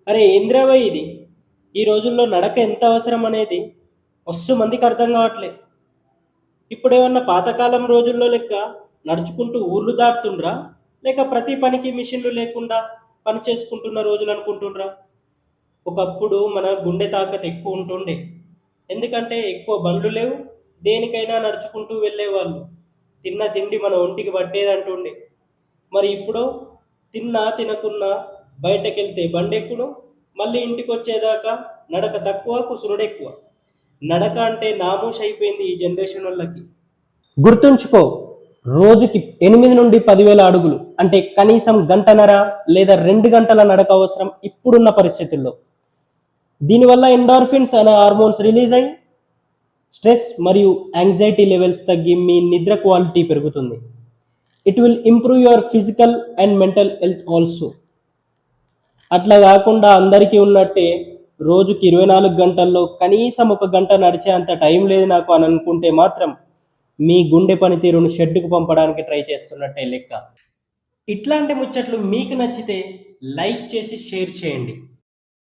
అరే ఏంద్రావా ఇది ఈ రోజుల్లో నడక ఎంత అవసరం అనేది మస్తు మందికి అర్థం కావట్లే. ఇప్పుడేమన్నా పాతకాలం రోజుల్లో లెక్క నడుచుకుంటూ ఊర్లు దాటుతుండ్రా, లేక ప్రతి పనికి మిషన్లు లేకుండా పని చేసుకుంటున్న రోజులు అనుకుంటుండ్రా? ఒకప్పుడు మన గుండె తాకత్ ఎక్కువ ఉంటుండే, ఎందుకంటే ఎక్కువ బండ్లు లేవు, దేనికైనా నడుచుకుంటూ వెళ్ళేవాళ్ళు. తిన్న తిండి మన ఒంటికి పట్టేదంటుండే. మరి ఇప్పుడు తిన్నా తినకున్నా బయటకెళ్తే బండెక్కుడు, మళ్ళీ ఇంటికి వచ్చేదాకా నడక తక్కువ కుసురుడెక్కువ. నడక అంటే నామూష్ అయిపోయింది ఈ జనరేషన్ వాళ్ళకి. గుర్తుంచుకో, రోజుకి 8 నుండి 10,000 అడుగులు అంటే కనీసం గంటన్నర లేదా 2 గంటల నడక అవసరం ఇప్పుడున్న పరిస్థితుల్లో. దీనివల్ల ఎండార్ఫిన్స్ అనే హార్మోన్స్ రిలీజ్ అయ్యి స్ట్రెస్ మరియు యాంగ్జైటీ లెవెల్స్ తగ్గి మీ నిద్ర క్వాలిటీ పెరుగుతుంది. It will improve your physical and mental health also. అట్లా కాకుండా అందరికీ ఉన్నట్టే రోజుకి 24 గంటల్లో కనీసం 1 గంట నడిచే అంత టైం లేదు నాకు అని అనుకుంటే మాత్రం మీ గుండె పనితీరును షెడ్డుకు పంపడానికి ట్రై చేస్తున్నట్టే లెక్క. ఇట్లాంటి ముచ్చట్లు మీకు నచ్చితే లైక్ చేసి షేర్ చేయండి.